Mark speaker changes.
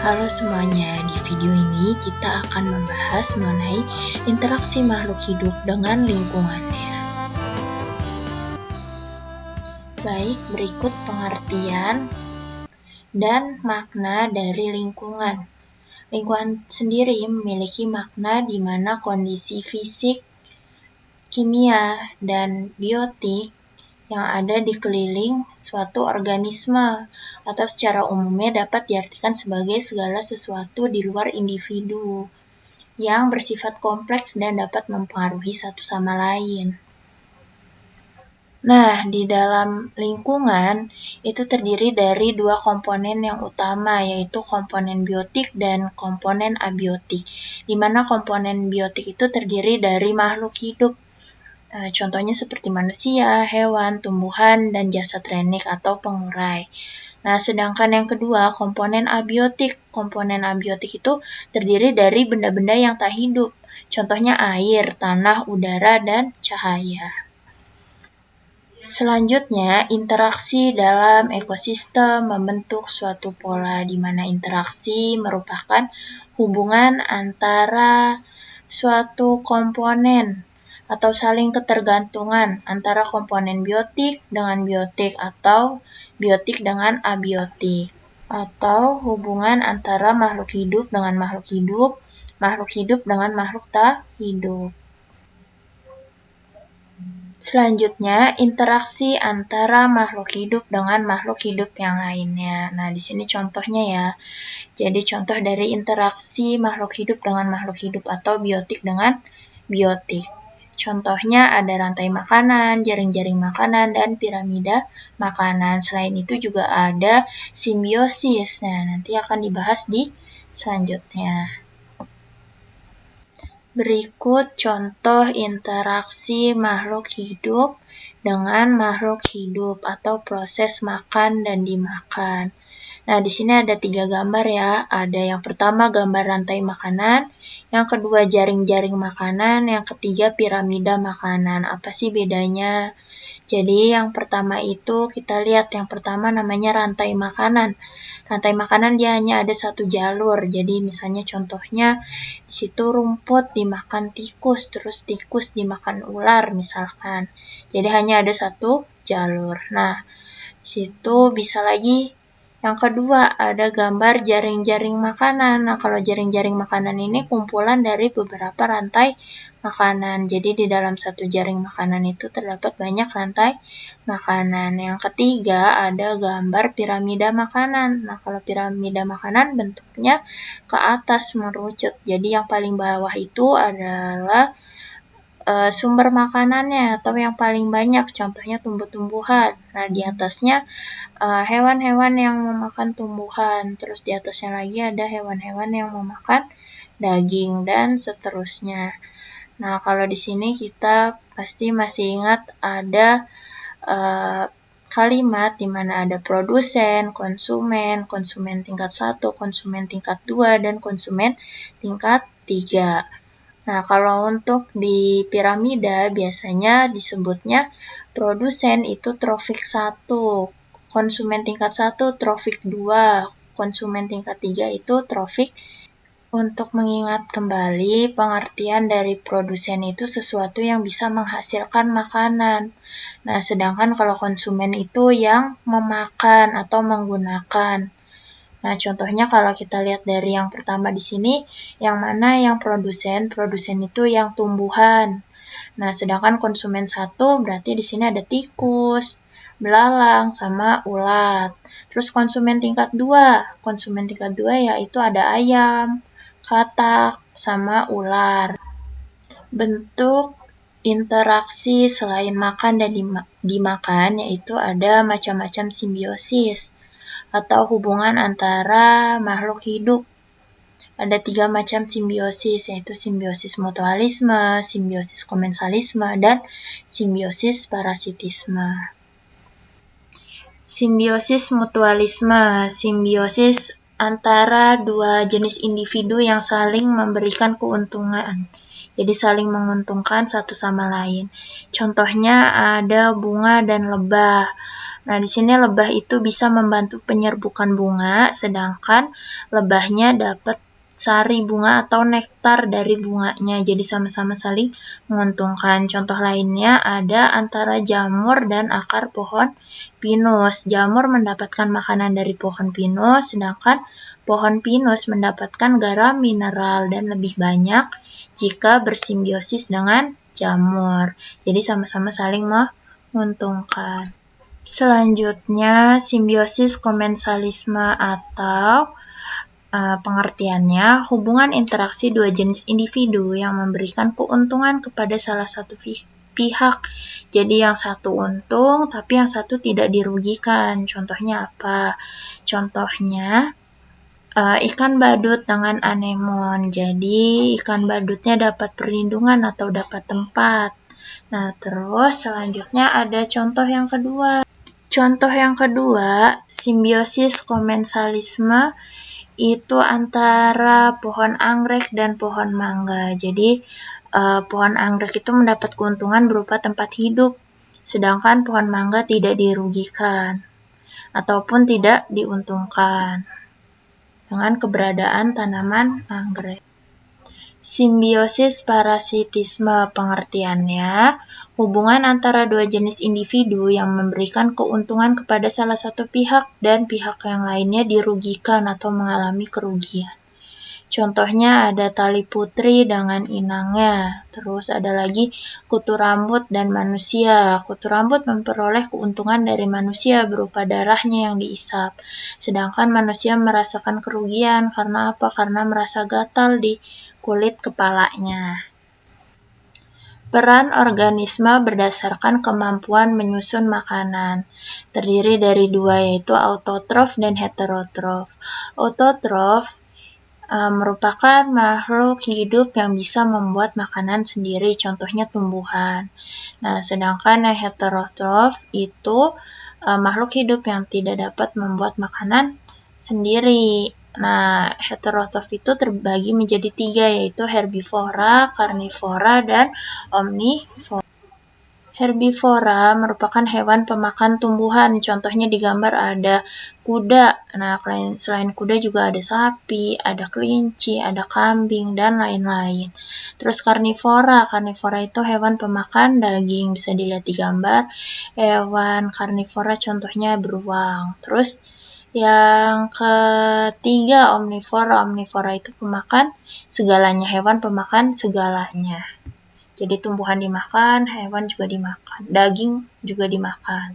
Speaker 1: Halo semuanya, di video ini kita akan membahas mengenai interaksi makhluk hidup dengan lingkungannya. Baik, berikut pengertian dan makna dari lingkungan. Lingkungan sendiri memiliki makna di mana kondisi fisik, kimia, dan biotik yang ada di keliling suatu organisme, atau secara umumnya dapat diartikan sebagai segala sesuatu di luar individu yang bersifat kompleks dan dapat mempengaruhi satu sama lain. Nah, di dalam lingkungan itu terdiri dari dua komponen yang utama, yaitu komponen biotik dan komponen abiotik, di mana komponen biotik itu terdiri dari makhluk hidup. Contohnya seperti manusia, hewan, tumbuhan, dan jasad renik atau pengurai. Nah, sedangkan yang kedua, komponen abiotik. Komponen abiotik itu terdiri dari benda-benda yang tak hidup. Contohnya air, tanah, udara, dan cahaya. Selanjutnya, interaksi dalam ekosistem membentuk suatu pola di mana interaksi merupakan hubungan antara suatu komponen atau saling ketergantungan antara komponen biotik dengan biotik atau biotik dengan abiotik, atau hubungan antara makhluk hidup dengan makhluk hidup dengan makhluk tak hidup. Selanjutnya, interaksi antara makhluk hidup dengan makhluk hidup yang lainnya. Nah, di sini contohnya ya. Jadi contoh dari interaksi makhluk hidup dengan makhluk hidup atau biotik dengan biotik. Contohnya ada rantai makanan, jaring-jaring makanan, dan piramida makanan. Selain itu juga ada simbiosis. Nah, nanti akan dibahas di selanjutnya. Berikut contoh interaksi makhluk hidup dengan makhluk hidup atau proses makan dan dimakan. Nah, di sini ada 3 gambar ya. Ada yang pertama gambar rantai makanan, yang kedua jaring-jaring makanan, yang ketiga piramida makanan. Apa sih bedanya? Jadi yang pertama itu kita lihat, yang pertama namanya rantai makanan. Rantai makanan dia hanya ada satu jalur. Jadi misalnya contohnya di situ rumput dimakan tikus, terus tikus dimakan ular misalkan. Jadi hanya ada satu jalur. Nah, di situ bisa lagi yang kedua ada gambar jaring-jaring makanan. Nah, kalau jaring-jaring makanan ini kumpulan dari beberapa rantai makanan. Jadi di dalam satu jaring makanan itu terdapat banyak rantai makanan. Yang ketiga ada gambar piramida makanan. Nah, kalau piramida makanan bentuknya ke atas merucut. Jadi yang paling bawah itu adalah sumber makanannya atau yang paling banyak, contohnya tumbuh-tumbuhan. Nah, di atasnya hewan-hewan yang memakan tumbuhan, terus di atasnya lagi ada hewan-hewan yang memakan daging, dan seterusnya. Nah, kalau di sini kita pasti masih ingat ada kalimat di mana ada produsen, konsumen tingkat 1, konsumen tingkat 2, dan konsumen tingkat 3. Nah, kalau untuk di piramida biasanya disebutnya produsen itu trofik 1, konsumen tingkat 1 trofik 2, konsumen tingkat 3 itu trofik. Untuk mengingat kembali, pengertian dari produsen itu sesuatu yang bisa menghasilkan makanan. Nah, sedangkan kalau konsumen itu yang memakan atau menggunakan. Nah, contohnya kalau kita lihat dari yang pertama di sini, yang mana yang produsen? Produsen itu yang tumbuhan. Nah, sedangkan konsumen 1 berarti di sini ada tikus, belalang, sama ulat. Terus konsumen tingkat 2 yaitu ada ayam, katak, sama ular. Bentuk interaksi selain makan dan dimakan yaitu ada macam-macam simbiosis atau hubungan antara makhluk hidup. Ada 3 macam simbiosis, yaitu simbiosis mutualisme, simbiosis komensalisme, dan simbiosis parasitisme. Simbiosis mutualisme, simbiosis antara dua jenis individu yang saling memberikan keuntungan. Jadi saling menguntungkan satu sama lain. Contohnya ada bunga dan lebah. Nah, di sini lebah itu bisa membantu penyerbukan bunga, sedangkan lebahnya dapat sari bunga atau nektar dari bunganya. Jadi sama-sama saling menguntungkan. Contoh lainnya ada antara jamur dan akar pohon pinus. Jamur mendapatkan makanan dari pohon pinus, sedangkan pohon pinus mendapatkan garam mineral dan lebih banyak jika bersimbiosis dengan jamur. Jadi sama-sama saling menguntungkan. Selanjutnya, simbiosis komensalisme atau pengertiannya, hubungan interaksi dua jenis individu yang memberikan keuntungan kepada salah satu pihak. Jadi yang satu untung, tapi yang satu tidak dirugikan. Contohnya apa? Contohnya, ikan badut dengan anemon. Jadi ikan badutnya dapat perlindungan atau dapat tempat. Nah, terus selanjutnya ada contoh yang kedua. Contoh yang kedua, simbiosis komensalisme itu antara pohon anggrek dan pohon mangga. Jadi, pohon anggrek itu mendapat keuntungan berupa tempat hidup, sedangkan pohon mangga tidak dirugikan ataupun tidak diuntungkan dengan keberadaan tanaman anggrek. Simbiosis parasitisme pengertiannya, hubungan antara dua jenis individu yang memberikan keuntungan kepada salah satu pihak dan pihak yang lainnya dirugikan atau mengalami kerugian. Contohnya ada tali putri dengan inangnya. Terus ada lagi kutu rambut dan manusia. Kutu rambut memperoleh keuntungan dari manusia berupa darahnya yang diisap. Sedangkan manusia merasakan kerugian karena apa? Karena merasa gatal di kulit kepalanya. Peran organisme berdasarkan kemampuan menyusun makanan. Terdiri dari dua, yaitu autotrof dan heterotrof. Autotrof merupakan makhluk hidup yang bisa membuat makanan sendiri, contohnya tumbuhan. Nah, sedangkan yang heterotrof itu makhluk hidup yang tidak dapat membuat makanan sendiri. Nah, heterotrof itu terbagi menjadi 3, yaitu herbivora, karnivora, dan omnivora. Herbivora merupakan hewan pemakan tumbuhan. Contohnya di gambar ada kuda. Nah, selain kuda juga ada sapi, ada kelinci, ada kambing, dan lain-lain. Terus karnivora. Karnivora itu hewan pemakan daging. Bisa dilihat di gambar. Hewan karnivora contohnya beruang. Terus yang ketiga omnivora. Omnivora itu pemakan segalanya. Hewan pemakan segalanya. Jadi tumbuhan dimakan, hewan juga dimakan, daging juga dimakan.